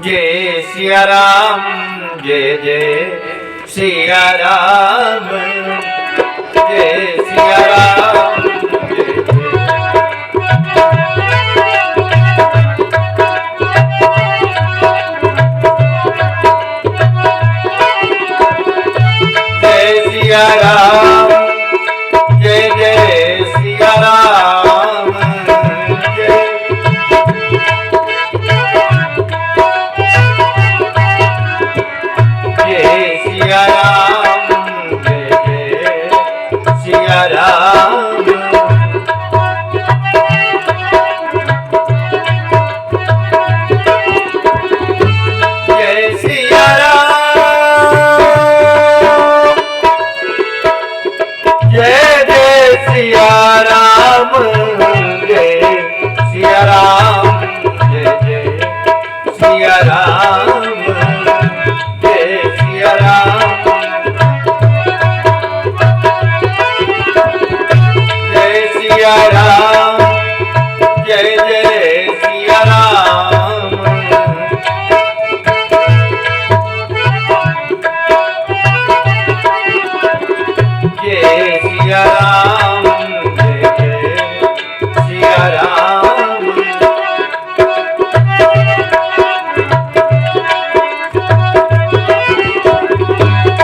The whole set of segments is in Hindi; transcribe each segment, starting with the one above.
जय सिया राम, जय जय सिया राम, जय सिया राम, जय सिया राम, जय जय सिया राम, जय सिया राम, जय जय सिया राम, जय सिया राम, जय सिया राम, जय जय सिया राम, जय सिया राम, जय सिया राम, जय जय सिया राम, जय सिया राम, जय जय सिया राम,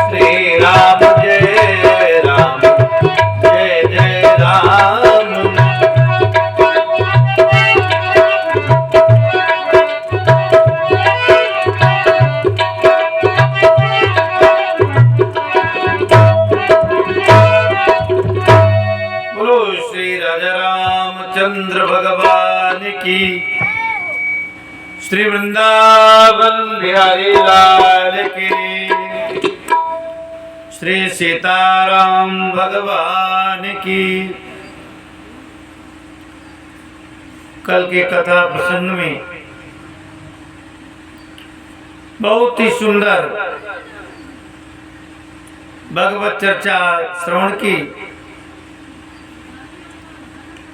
श्री राम जय राम, जय जय राम, बोलो श्री राजा रामचंद्र भगवान की, श्री वृंदावन बिहारी लाल की, श्री सीताराम भगवान की। कल के कथा प्रसंग में बहुत ही सुंदर भगवत चर्चा श्रवण की।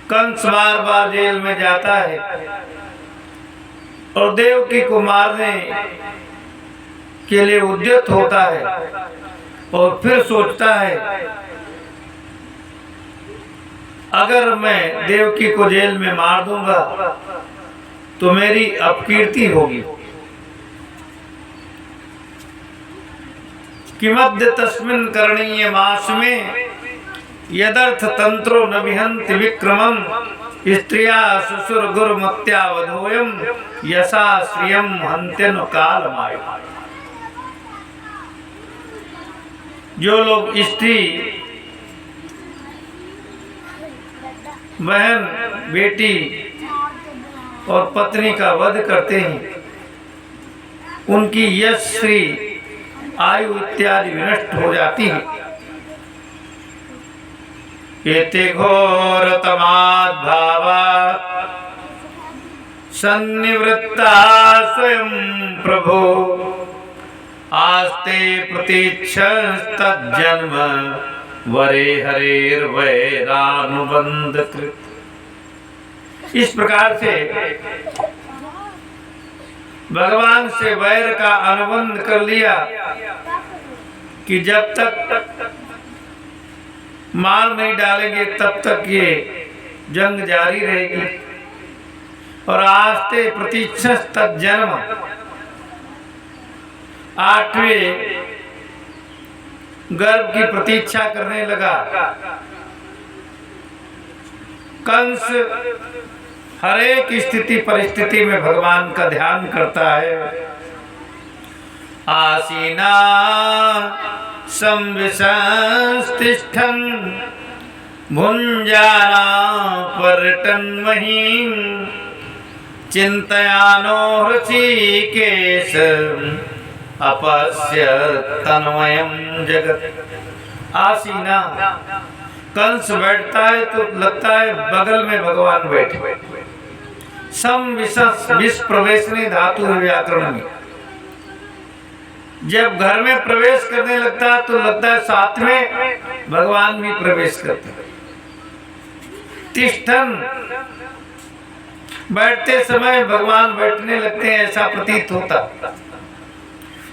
कंस बार बार जेल में जाता है और देवकी को मारने के लिए उद्यत होता है और फिर सोचता है अगर मैं देवकी को जेल में मार दूंगा तो मेरी अपकीर्ति होगी। किमद्य तस्मिन् करणीय मास में यदर्थ तंत्रो न विहन्ति विक्रमं स्त्रिया ससुर गुरुमत्या वधोयम यसा श्रियम हन्त्यन कालमाय। जो लोग स्त्री, बहन, बेटी और पत्नी का वध करते हैं उनकी यश, श्री, आयु इत्यादि विनष्ट हो जाती है। एते घोर तमाद् भावात् सन्निवृत्ता स्वयं प्रभो आस्ते प्रतीक्षस्तज्जन्म वरे हरेर्वैरानुबंध कृत। इस प्रकार से भगवान से वैर का अनुबंध कर लिया कि जब तक मार नहीं डालेंगे तब तक ये जंग जारी रहेगी। और आस्ते प्रतीक्षा तज्जन्म, 8वें गर्भ की प्रतीक्षा करने लगा। कंस हर एक स्थिति परिस्थिति में भगवान का ध्यान करता है। आसीना संविशंस्तिष्ठन् भुञ्जाना पर्यटन्महीं चिन्तयानो ऋषिकेश अपश्य तन्मयं जगत्। आसीना, कंस बैठता है तो लगता है बगल में भगवान बैठे। संविशंस, विष प्रवेशनी धातु है व्याकरण में। जब घर में प्रवेश करने लगता है तो लगता है साथ में भगवान भी प्रवेश करते हैं। तिष्ठन बैठते समय भगवान बैठने लगते हैं ऐसा प्रतीत होता।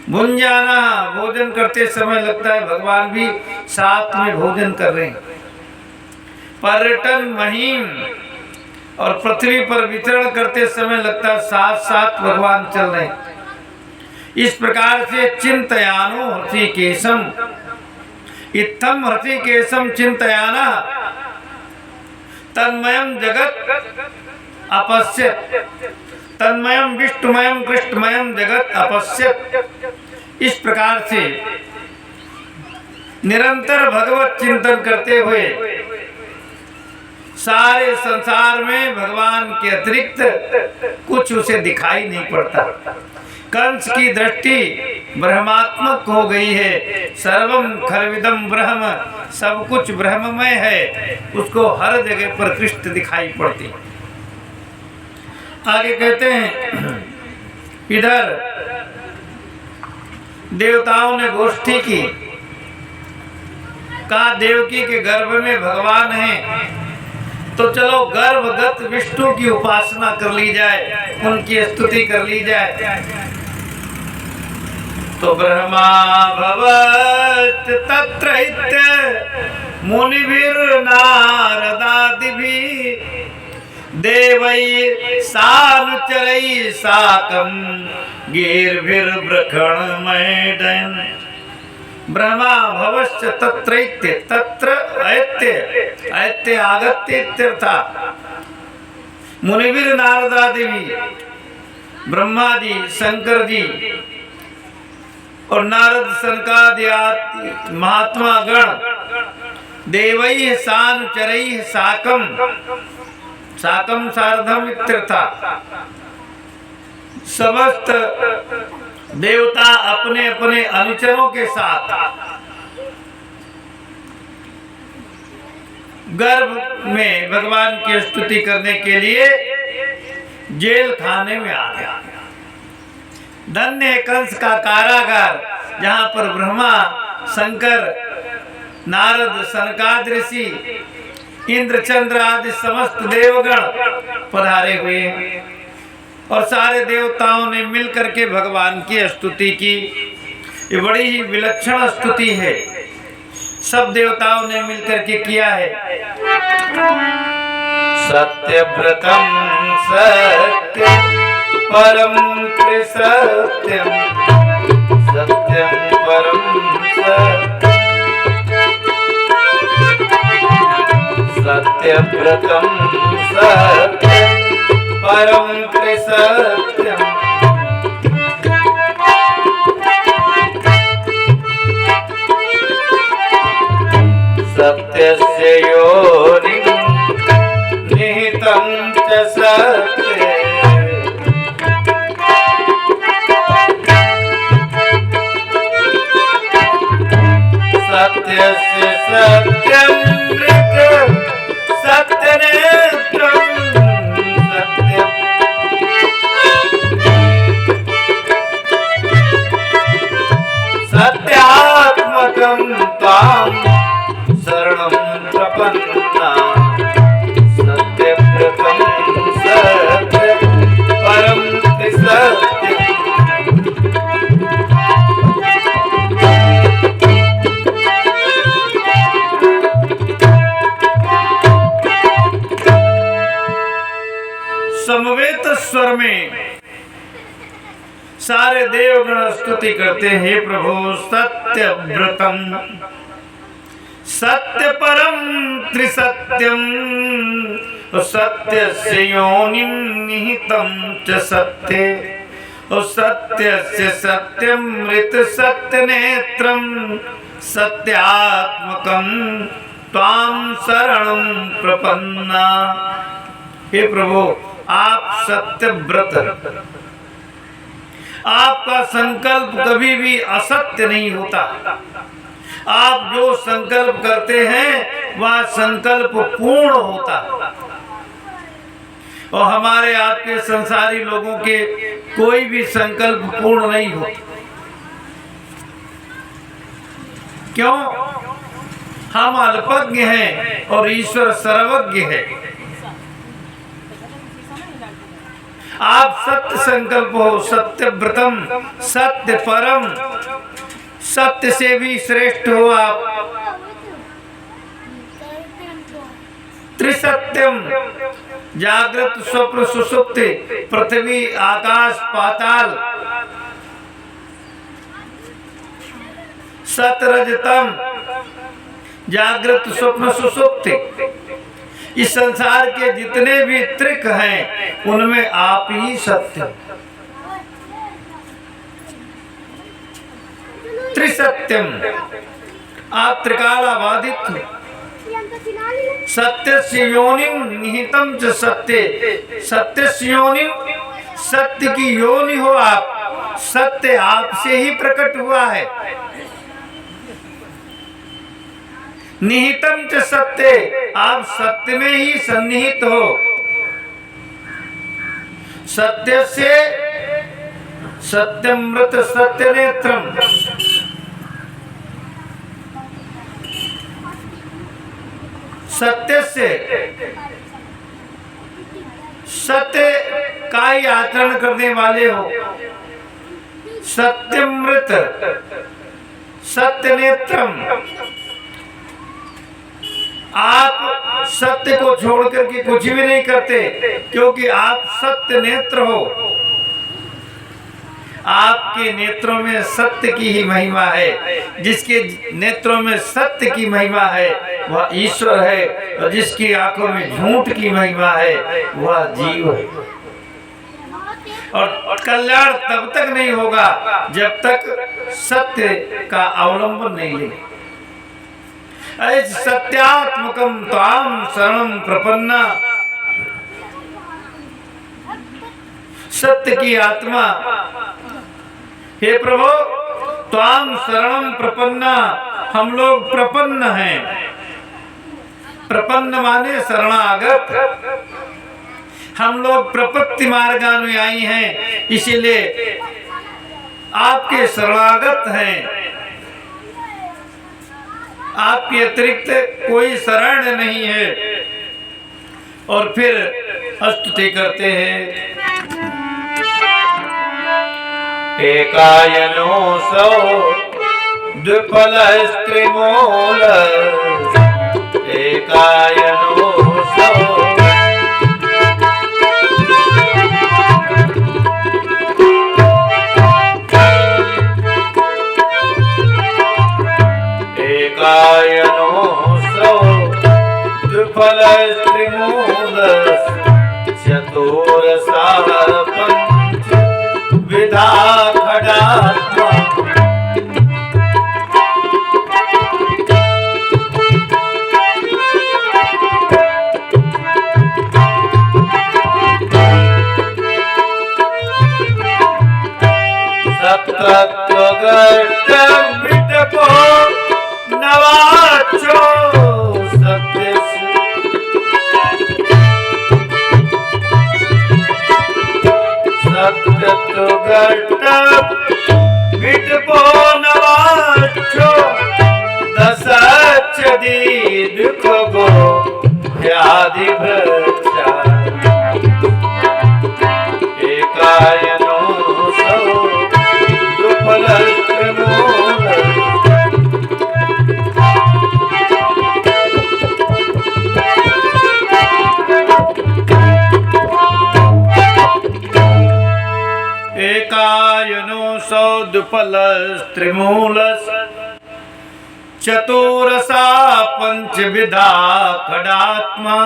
भुंजाना, भोजन करते समय लगता है भगवान भी साथ में भोजन कर रहे हैं। पर्यटन महीन और पृथ्वी पर विचरण करते समय लगता है साथ साथ भगवान चल रहे हैं। इस प्रकार से चिंतयानो हृषिकेशम, इत्थम हृषिकेशम चिंतयाना तन्मयम जगत अपश्यत, तन्मयम विष्णुमयम कृष्णमयम जगत अपश्यत। इस प्रकार से निरंतर भगवत चिंतन करते हुए सारे संसार में भगवान के अतिरिक्त कुछ उसे दिखाई नहीं पड़ता। कंस की दृष्टि ब्रह्मात्मक हो गई है। सर्वम खलविदम ब्रह्म, सब कुछ ब्रह्ममय है, उसको हर जगह पर कृष्ण दिखाई पड़ती। आगे कहते हैं, इधर देवताओं ने गोष्ठी की, कहा देवकी के गर्भ में भगवान हैं, तो चलो गर्भगत विष्णु की उपासना कर ली जाए, उनकी स्तुति कर ली जाए। तो ब्रह्मा भवत तत्र मुनिभिर नारदादिभिः देवै सानुचरै साकं गीर्भिर्ब्रखणमैडयन्। ब्रह्मा भवश्च तत्रैत्य, तत्र ऐत्य, ऐत्य आगत्य इत्यर्था। मुनिभिर नारदादिभिः, ब्रह्मा जी, शंकर जी और नारद सनकादि महात्मा गण, देवैः सानुचरैः साकं, साकं सार्धम इत्यर्था। समस्त देवता अपने अपने अनुचरों के साथ गर्भ में भगवान की स्तुति करने के लिए जेल खाने में आ गया। धन्य है कंस का कारागार, जहाँ पर ब्रह्मा, शंकर, नारद, सनकादि ऋषि, इंद्र, चंद्र आदि समस्त देवगण पधारे हुए हैं और सारे देवताओं ने मिलकर के भगवान की स्तुति की। ये बड़ी ही विलक्षण स्तुति है, सब देवताओं ने मिलकर के किया है। सत्यव्रतम सत्य परम त्रिसत्यम, सत्यम परम सत्य, सत्यव्रतम सत्य परम त्रिसत्यम। सत्यस्य योनिं निहितं च सत्ये, सत्यस्य सत्यमृत सत्यनेत्रं सत्यम्। सत्यात्मकं त्वां शरणं प्रपन्ना, सत्यव्रतं सत्य परं त्रिसत्यम्। समवेत स्वर में सारे देवगण स्तुति करते हैं, हे प्रभु सत्यव्रतम सत्य परम त्रिसत्यम, सत्यस्य योनिं निहितं च सत्ये, सत्यस्य सत्यमृत सत्यनेत्रं सत्यात्मकं त्वां शरणं प्रपन्ना। हे प्रभु आप सत्यव्रत, आपका संकल्प कभी भी असत्य नहीं होता। आप जो संकल्प करते हैं वह संकल्प पूर्ण होता, और हमारे आपके संसारी लोगों के कोई भी संकल्प पूर्ण नहीं होता। क्यों? हम अल्पज्ञ हैं और ईश्वर सर्वज्ञ है। आप सत्य संकल्प हो, सत्य व्रतम, सत्य परम, सत्य से भी श्रेष्ठ हो आप। त्रिसत्यम, जागृत स्वप्न सुषुप्ति, पृथ्वी आकाश पाताल, सतरजतम, जागृत स्वप्न सुषुप्ति। इस संसार के जितने भी त्रिक हैं उनमें आप ही सत्य। त्रिसत्यम, आप त्रिकालाबाधित हो। सत्यस्य योनिं निहितम च सत्य, सत्यस्य योनिं, सत्य की योनि हो आप। सत्य आपसे ही प्रकट हुआ है। निहितम च सत्य, आप सत्य में ही सन्निहित हो। सत्य से सत्यमृत सत्य नेत्रम, सत्य से सत्य का ही आचरण करने वाले हो। सत्यमृत सत्य नेत्रम, आप सत्य को छोड़ करके कुछ भी नहीं करते, क्योंकि आप सत्य नेत्र हो। आपके नेत्रों में सत्य की ही महिमा है। जिसके नेत्रों में सत्य की महिमा है वह ईश्वर है, और जिसकी आंखों में झूठ की महिमा है वह जीव है। और कल्याण तब तक नहीं होगा जब तक सत्य का अवलंबन नहीं लेंगे। सत्यात्मकम त्वाम शरणं प्रपन्ना, सत्य की आत्मा, हे प्रभु त्वाम शरणं प्रपन्ना, हम लोग प्रपन्न हैं। प्रपन्न माने शरणागत, हम लोग प्रपत्ति मार्गानुयायी हैं, इसीलिए आपके शरणागत हैं। आपके अतिरिक्त कोई शरण नहीं है। और फिर स्तुति करते हैं। एकायनो सौ द्विफल स्त्रिमूल, एकायनो सौ एकायनो सौ द्विफल स्त्रिमूल, चतुरसार पंच विधा खडात्मा। सप्तत्वगर्त विटपो नवाचो, सत्य सत्यत्वगर्त विटपो नवाचो, दशच्छदी दुःखगो व्याधि भृक्षा। एकायनो सौ द्विफल स्त्रिमूल, एकायनो सौ द्विफल स्त्रिमूल, चतुरसा पंचविधा खडात्मा।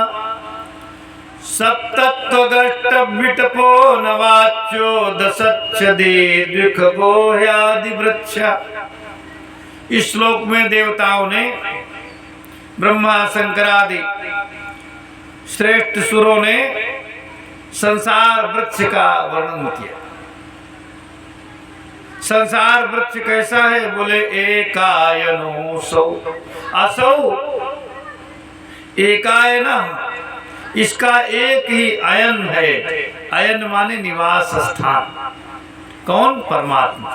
सप्तत्वगष्ट विटपो नवाच्यो, दशच्छदी द्विखगो ह्यादि वृक्षा। इस श्लोक में देवताओं ने, ब्रह्मा शंकरादि श्रेष्ठ सुरों ने संसार वृक्ष का वर्णन किया। संसार वृक्ष कैसा है? बोले एकायनो सौ, असौ एकायन, इसका एक ही अयन है। अयन माने निवास स्थान। कौन? परमात्मा।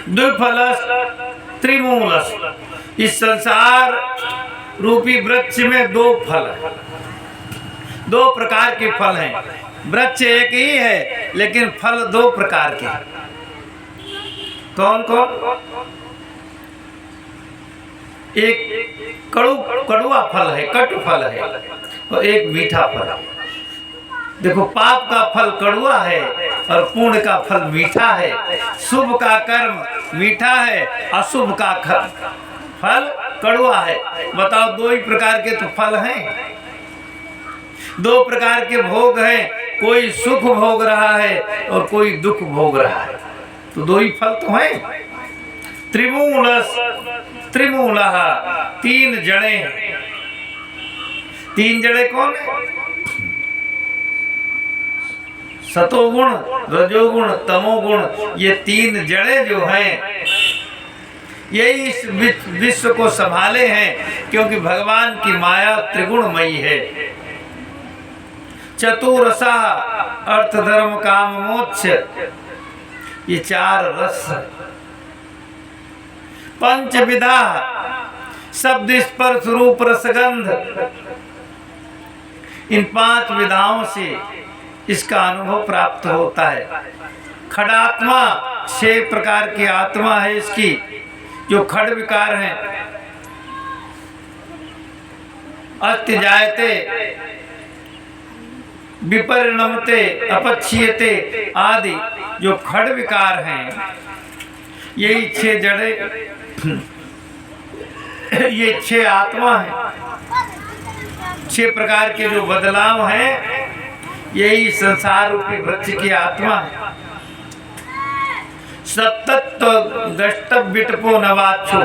द्विफलस त्रिमूलस, इस संसार रूपी वृक्ष में दो फल है, दो प्रकार के फल हैं। वृक्ष एक ही है लेकिन फल दो प्रकार के। कौन कौन? एक कड़ुआ फल है, कटु फल है, और एक मीठा फल है। देखो, पाप का फल कड़ुआ है और पुण्य का फल मीठा है। शुभ का कर्म मीठा है, अशुभ का फल कड़ुआ है। बताओ, दो ही प्रकार के तो फल हैं, दो प्रकार के भोग हैं। कोई सुख भोग रहा है और कोई दुख भोग रहा है, तो दो ही फल तो हैं। त्रिमूलः, तीन जड़े हैं। तीन जड़े कौन है? सतोगुण, रजोगुण, तमोगुण। ये तीन जड़े जो हैं, यही इस विश्व को संभाले हैं, क्योंकि भगवान की माया त्रिगुणमयी है। चतुरसा, अर्थ धर्म काम मोक्ष, ये चार रस। पंचविधा, शब्द स्पर्श रूप रसगंध, इन पांच विधाओं से इसका अनुभव प्राप्त होता है। खडात्मा, 6 प्रकार की आत्मा है इसकी, जो खड विकार हैं। अस्ति जायते, विपरिणमते, अपक्षीयते आदि जो खड विकार हैं, यही 6 जड़े, ये 6 आत्मा है। 6 प्रकार के जो बदलाव हैं, यही संसार रूपी वृक्ष की आत्मा है। सप्तत्व गष्टविटपो नवाच्छो,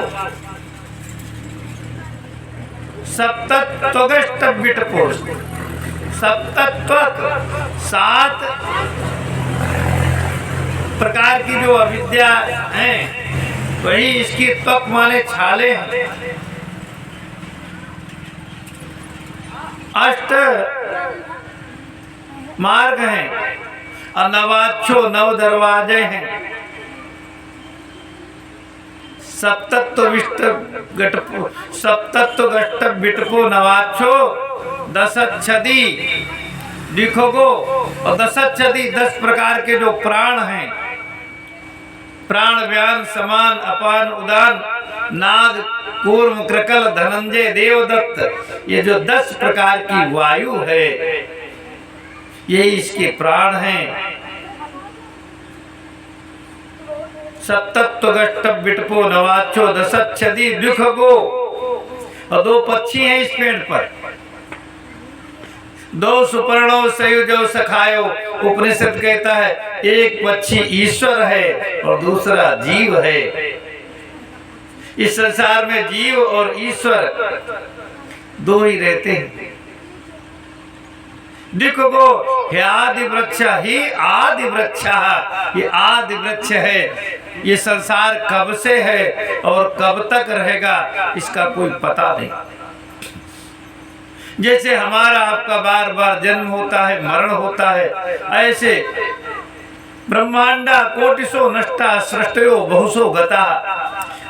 सप्तत्व गष्टविटपो, सप्तत्व 7 प्रकार की जो अविद्या है, वही इसकी त्वक माने छाले हैं। 8 मार्ग हैं और नवाच्छो 9 दरवाजे हैं। सप्तत्व गष्ट विटपो नवाच्छो, दशच्छदी दिखोगो, और दशच्छदी 10 प्रकार के जो प्राण हैं, प्राण, व्यान, समान, अपान, उदान, नाग, कूर्म, कृकल, धनंजय, देवदत्त, ये जो 10 प्रकार की वायु है, यही इसके प्राण हैं। सप्तत्व गष्ट विटपो नवाच्छो, दशच्छदी द्विखगो, और 2 पक्षी हैं इस पेड़ पर। 2 सुपर्णो सयुजो सखायो, उपनिषद कहता है एक पक्षी ईश्वर है और दूसरा जीव है। इस संसार में जीव और ईश्वर 2 ही रहते हैं। दिखो, हे आदि वृक्ष ही आदि वृक्ष, ये आदि वृक्ष है। ये संसार कब से है और कब तक रहेगा, इसका कोई पता नहीं। जैसे हमारा आपका बार बार जन्म होता है, मरण होता है, ऐसे ब्रह्मांडा कोटिशो नष्टा सृष्टयो बहुसो गता,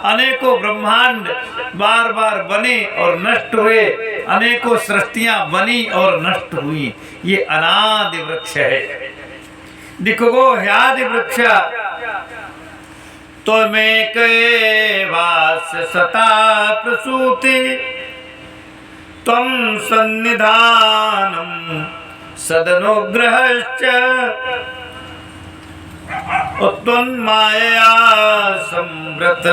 अनेकों ब्रह्मांड बार बार बने और नष्ट हुए, अनेकों सृष्टियां बनी और नष्ट हुई। ये अनादि वृक्ष है। दिखो ह्यादि वृक्ष, तो में के वास सता प्रसूति, त्वं सन्निधानम सदनुग्रहश्च, त्वन्मायया संवृत,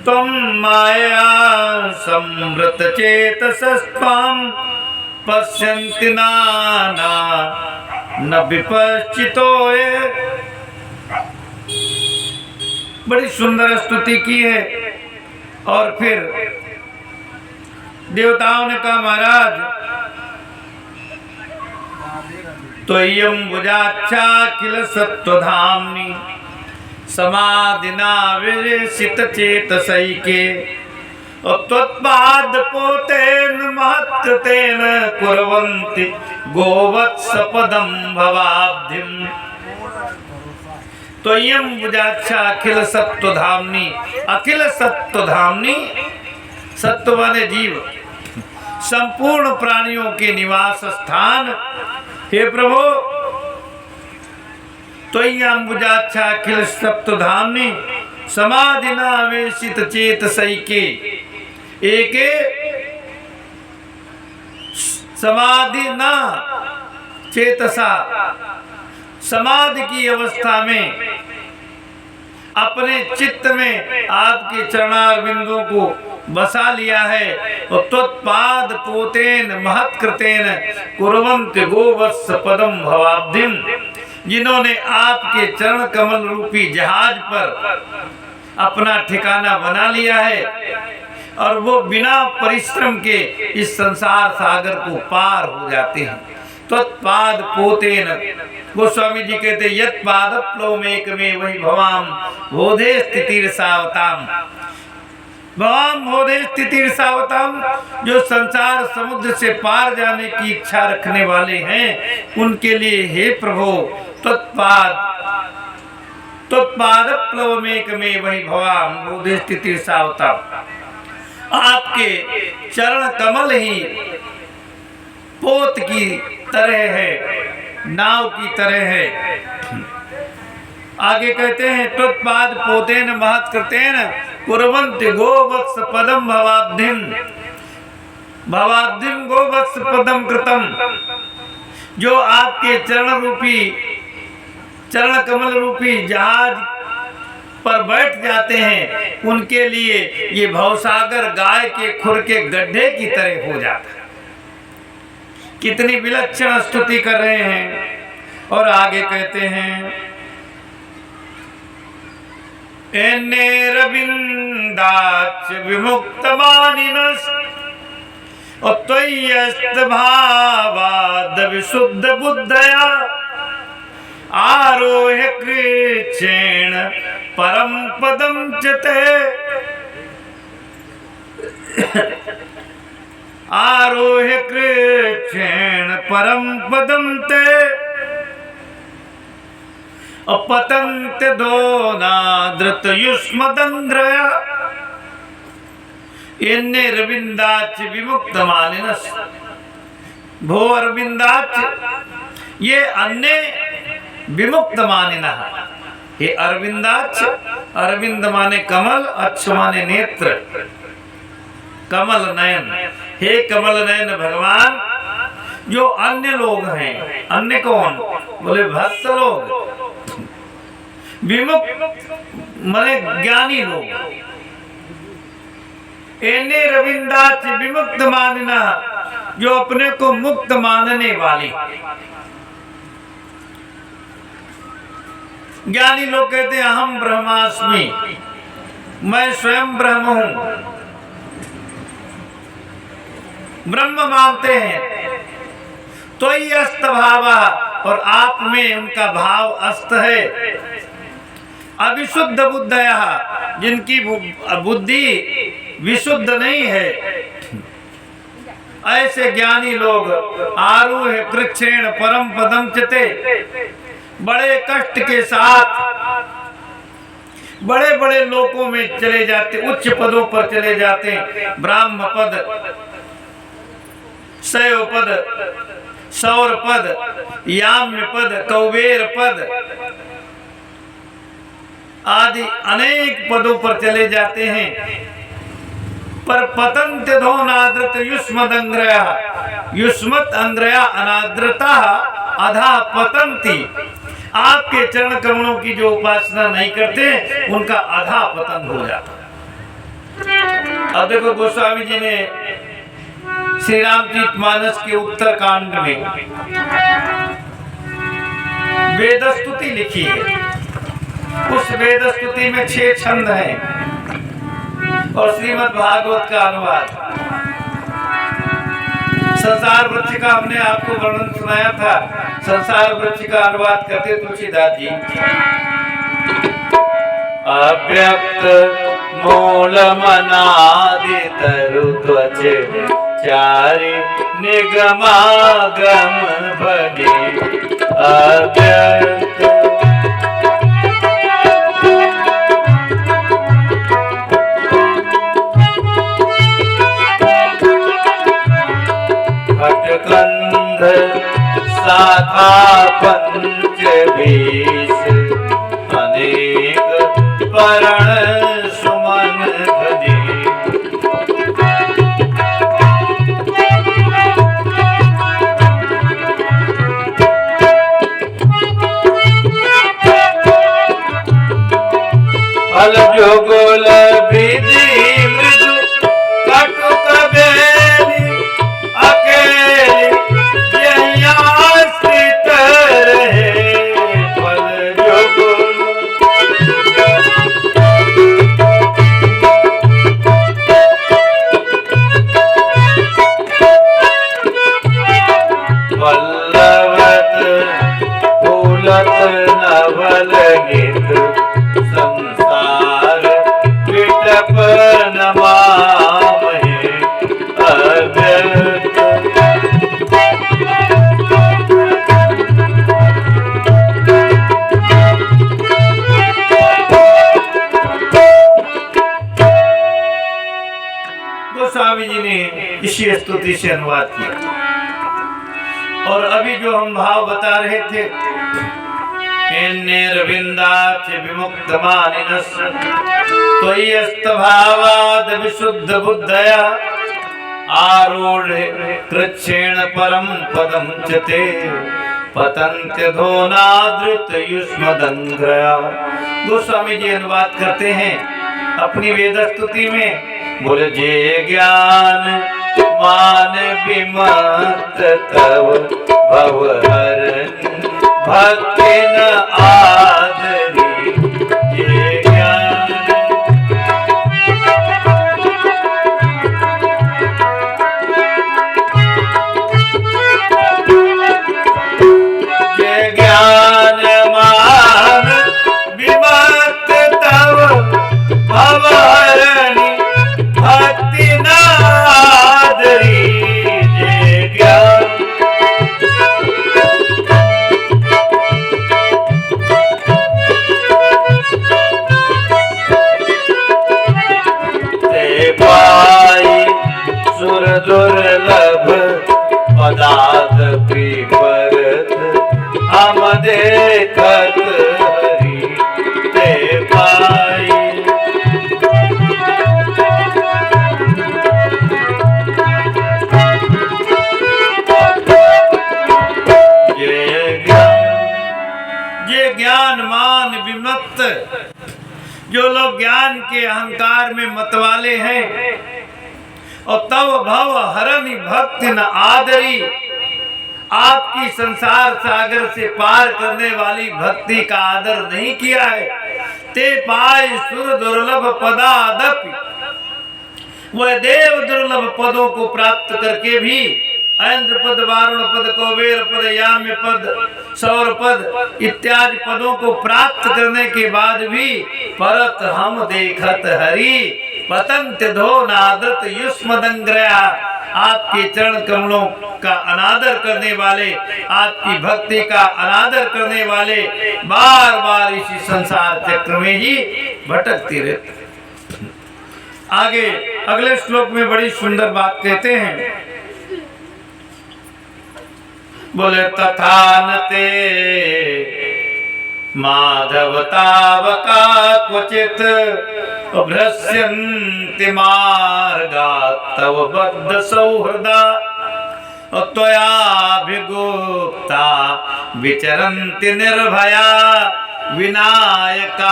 त्वं मायया संवृत चेतसस्त्वां पश्यन्ति नाना न विपश्चितोये। बड़ी सुंदर स्तुति की है। और फिर देवताओं ने कहा, महाराज त्वय्यं भुजाक्षा किल सत्वधाम्नि, समाधिना विरसित चेतसैके, त्वत्पाद पोतेन महत्तेन कुर्वन्ति गोवत्सपदं भवाब्धिम्। त्वय्यं भुजाक्षा अखिल सत्वधाम्नि, अखिल सत्वधाम्नि, सत्व माने जीव, संपूर्ण प्राणियों के निवास स्थान। हे प्रभु, त्वय्यंबुजाक्षाखिल सप्तधाम्नि समाधिनावेशित चेतसैके एके समाधि ना चेतसा, समाधि की अवस्था में अपने चित्त में आपके चरणार बिंदुओं को बसा लिया है। और त्वत्पाद पोतेन महत्कृतेन कुर्वन्ति गोवत्स पदम भवाब्धिम, जिन्होंने आपके चरण कमल रूपी जहाज पर अपना ठिकाना बना लिया है और वो बिना परिश्रम के इस संसार सागर को पार हो जाते हैं। त्वत्पाद पोतेन, गोस्वामी जी कहते यत् पादप्लवमेक में वही भवाम बोधे स्थितिर्सावताम। भवाम बोधे स्थितिर्सावताम, जो संसार समुद्र से पार जाने की इच्छा रखने वाले हैं उनके लिए हे प्रभु त्वत्पादप्लवमेक में वही भवाम बोधे स्थितिर्सावताम, आपके चरण कमल ही पोत की तरह है, नाव की तरह है। आगे कहते हैं त्वत्पाद पोतेन महत्कृतेन कुर्वन्ति गोवत्स पदम भवाब्धिम, भवाब्धिम गोवत्स पदम कृतम, जो आपके चरण कमल रूपी जहाज पर बैठ जाते हैं उनके लिए ये भवसागर गाय के खुर के गड्ढे की तरह हो जाता है। कितनी विलक्षण स्तुति कर रहे हैं। और आगे कहते हैं एन्नेरविन्दाच विमुक्तमानिनस् त्वय्यस्त भावाद विशुद्ध बुद्धया आरोह्य कृच्छेण परम पदम च ते, आरोह्य कृच्छेण परम पदम ते अपतन्ते दोनादृत युष्मदंद्रया। इन्ने रविंदाच विमुक्त मानिनस, भो अरविंदाच, ये अन्य विमुक्त मानिना। हे अरविंदाच, अरविंद माने कमल, अच्छ माने नेत्र, कमल नयन। हे कमल नयन भगवान, जो अन्य लोग हैं, अन्य कौन? बोले भक्त लोग, विमुक्त माने ज्ञानी लोग। एने रविंदाच विमुक्त मानना, जो अपने को मुक्त मानने वाले। ज्ञानी लोग कहते हैं अहम ब्रह्मास्मि, मैं स्वयं ब्रह्म हूं, ब्रह्म मानते हैं। तो ये अस्त भावा, और आप में उनका भाव अस्त है। अविशुद्ध बुद्धया, जिनकी बुद्धि विशुद्ध नहीं है, ऐसे ज्ञानी लोग आरूह कृच्छेण परम पदम चिते, बड़े कष्ट के साथ बड़े बड़े लोकों में चले जाते, उच्च पदों पर चले जाते। ब्राह्म पद, शैव पद, सौर पद, याम्य पद, कौबेर पद आदि अनेक पदों पर चले जाते हैं। पर पतंत धोनाद्रत युष्मद अंग्रया, युष्मत अंग्रया अनाद्रता अधा पतंती। आपके चरण कमलों की जो उपासना नहीं करते उनका अधा पतन हो जाता। अब देखो गोस्वामी जी ने श्री रामचरितमानस के उत्तर कांड में वेद स्तुति लिखी है। उस वेद स्तुति में 6 छंद हैं और श्रीमद् भागवत का अनुवाद। संसार वृक्ष का हमने आपको वर्णन सुनाया था। संसार वृक्ष का अनुवाद करते तुलसीदास जी। अव्यक्त मूलमनादि तरु त्वच चारि निगमागम बने अव्यक्त। शाखा पंच बीस अनेक परण सुमन धजे। फल जुगल विधि मृदु कटुक बेली अकेली यही आश्रित रहे। फल जुगल वल्लवत फूलत नवल गीत संसार विटप नमामहे अव्यक्त। गोस्वामी जी ने इसी स्तुति से अनुवाद किया। और अभी जो हम भाव बता रहे थे, निर्विंदाच विमुक्त मानिनस त्वय्यस्त भावाद विशुद्ध बुद्धया आरूढ़ कृच्छेण परम पदम चते पतन्त्य धोनादृत युष्मदंग्रया। गोस्वामी जी अनुवाद करते हैं अपनी वेद स्तुति में, बोले जे ज्ञान मान विमत तव भवहरन भक्ति न आदरी। ये ज्ञान ये ज्ञान मान विमत तव भवहरनि भक्ति न आदरी। ये ज्ञान सुर दुर्लभ पदार्थ प्रीपरत हम देखत हरि ते पाई। ये ज्ञान मान विमत्त, जो लोग ज्ञान के अहंकार में मतवाले हैं और तव भव हरनि भक्ति न आदरी, आपकी संसार सागर से पार करने वाली भक्ति का आदर नहीं किया है। ते पाय सुर दुर्लभ पदादपि, वह देव दुर्लभ पदों को प्राप्त करके भी इंद्र पद, वारुण पद, कुबेर पद, याम्य पद, सौर पद इत्यादि पदों को प्राप्त करने के बाद भी परत हम देखत हरि पतंत धो नादत युष्मदंग्रया, आपके चरण कमलों का अनादर करने वाले, आपकी भक्ति का अनादर करने वाले बार बार इसी संसार चक्र में ही भटकते रहते। आगे अगले श्लोक में बड़ी सुंदर बात कहते हैं, बोले तथा नते माधव तावका क्वचित भ्रस्यन्ति मार्गा तव बद्ध सौहृदा त्वयाभिगुप्ता विचरन्ति निर्भया विनायकानि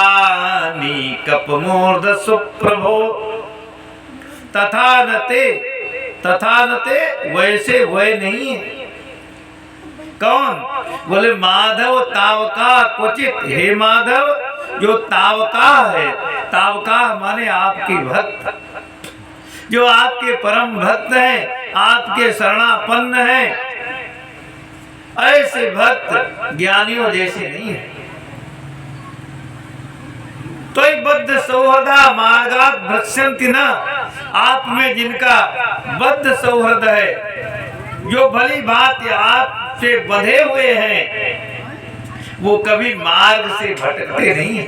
कपमूर्ध सुप्रभो। तथा नते वैसे वह नहीं है। कौन? बोले माधव तावका क्वचित, हे माधव जो तावका है, तावका माने आपकी भक्त, जो आपके परम भक्त हैं, आपके शरणापन्न हैं, ऐसे भक्त ज्ञानियों जैसे नहीं है। तो बद्ध सौहृदा मार्गात् भ्रस्यन्ति न, आप में जिनका बद्ध सौहृद है, जो भली बात आप से बंधे हुए हैं, वो कभी मार्ग से भटकते नहीं है।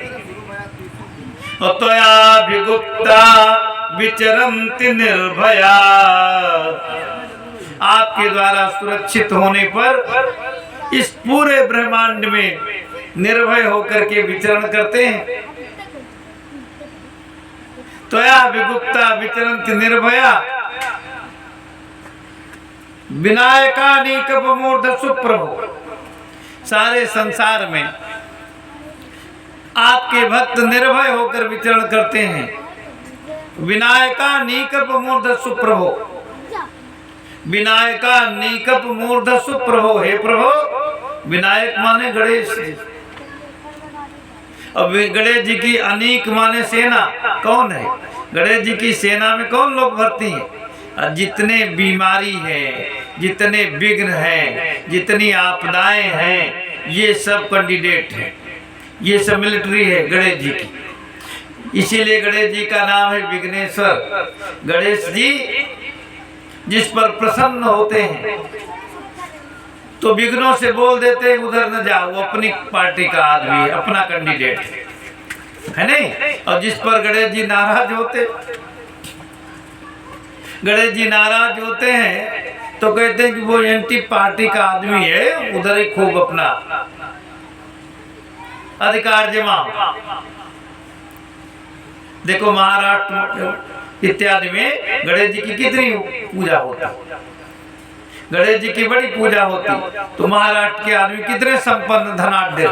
त्वयाभिगुप्ता विचरन्ति निर्भया, आपके द्वारा सुरक्षित होने पर इस पूरे ब्रह्मांड में निर्भय होकर के विचरण करते हैं। त्वया विगुप्ता विचरन्ति निर्भया विनायकानीक मूर्ध सुप्रभु। सारे संसार में आपके भक्त निर्भय होकर विचरण करते हैं। विनायका नीकप मूर्ध सुप्रभो, विनायका नीकप मूर्ध सुप्रभो। हे प्रभु, विनायक माने गणेश जी, और गणेश जी की अनेक माने सेना। कौन है गणेश जी की सेना में? कौन लोग भर्ती हैं? जितने बीमारी है, जितने विघ्न हैं, जितनी आपदाएं हैं, ये सब कैंडिडेट हैं, ये सब मिलिट्री है गणेश जी की। इसीलिए गणेश जी का नाम है विघ्नेश्वर। गणेश जी जिस पर प्रसन्न होते हैं तो विघ्नों से बोल देते हैं उधर न जाओ, वो अपनी पार्टी का आदमी है, अपना कैंडिडेट है नहीं। और जिस पर गणेश जी नाराज होते, गणेश जी नाराज होते हैं तो कहते हैं कि वो एंटी पार्टी का आदमी है, उधर ही खूब अपना अधिकार जमाओ। देखो महाराष्ट्र इत्यादि में गणेश जी की कितनी पूजा होती, गणेश जी की बड़ी पूजा होती। तो महाराष्ट्र के आदमी कितने संपन्न धनाढ्य,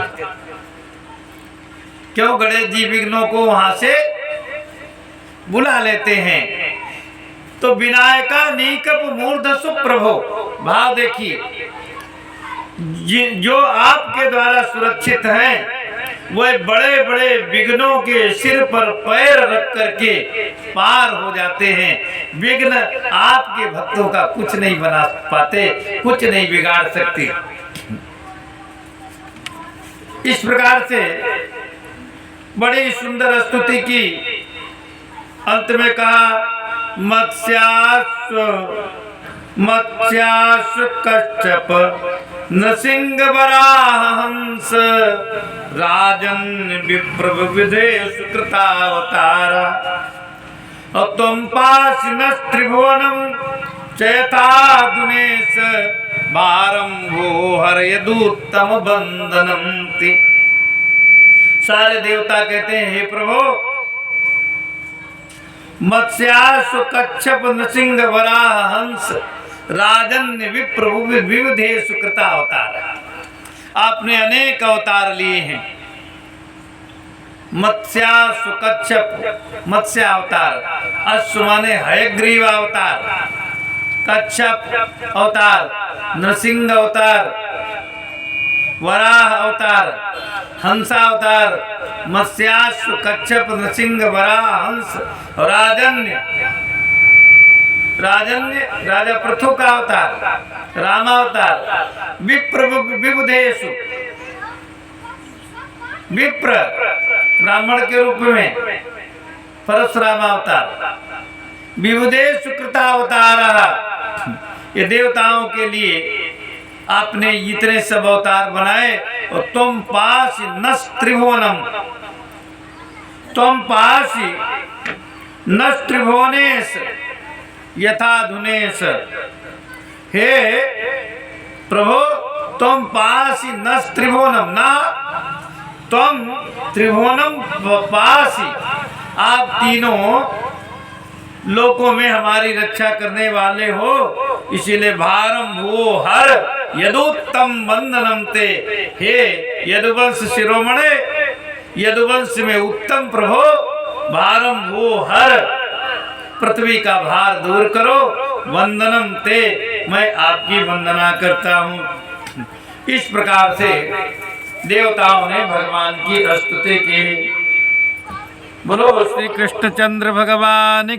क्यों? गणेश जी विघ्नों को वहां से बुला लेते हैं। तो विनायका नीकप मूर्ध सुप्रभो, भाव देखिए, जो आपके द्वारा सुरक्षित हैं वह बड़े बड़े विघ्नों के सिर पर पैर रख करके पार हो जाते हैं। विघ्न आपके भक्तों का कुछ नहीं बना पाते, कुछ नहीं बिगाड़ सकते। इस प्रकार से बड़ी सुंदर स्तुति की। अंत में कहा मत्स्यास्व कच्छप नृसिंह वराह हंस राजन विप्र विविधे सुकृतावतारा। और तुम पासिन त्रिभुवनम चैतादुनेश भारम वो हरयदुत्तम बंदनंति। सारे देवता कहते हैं, हे प्रभु, मत्स्यास्व कच्छप नृसिंह वराह हंस राजन्य विप्र विविधे सुकृता अवतार। आपने अनेक अवतार लिए हैं। मत्स्यास्व कच्छप, मत्स्य अवतार, अश्व माने हयग्रीव अवतार, कच्छप अवतार, नृसिंह अवतार, वराह अवतार, हंसा अवतार, मत्स्यास्व कच्छप नृसिंह वराह हंस, राजन्य, राजन्य राजा पृथु का अवतार, रामावतार, विप्र विबुधेषु, विप्र ब्राह्मण के रूप में परशुराम अवतार, विबुधेषु कृतावतार। ये देवताओं के लिए आपने इतने सब अवतार बनाए। और तुम पास नस त्रिभुवनम, तुम पास नस त्रिभुवनेश यथाधुनेश। हे प्रभु, तुम पास नस त्रिभुवनम, ना तुम त्रिभुवनम पास, आप तीनों लोकों में हमारी रक्षा करने वाले हो। इसीलिए भारम वो हर यदुत्तम बंदनम ते। हे यदुवंश शिरोमणे, यदुवंश में उत्तम प्रभु, भारम वो हर, पृथ्वी का भार दूर करो। वंदनम ते, मैं आपकी वंदना करता हूँ। इस प्रकार से देवताओं ने भगवान की स्तुति की। बोलो श्री कृष्णचंद्र भगवान की।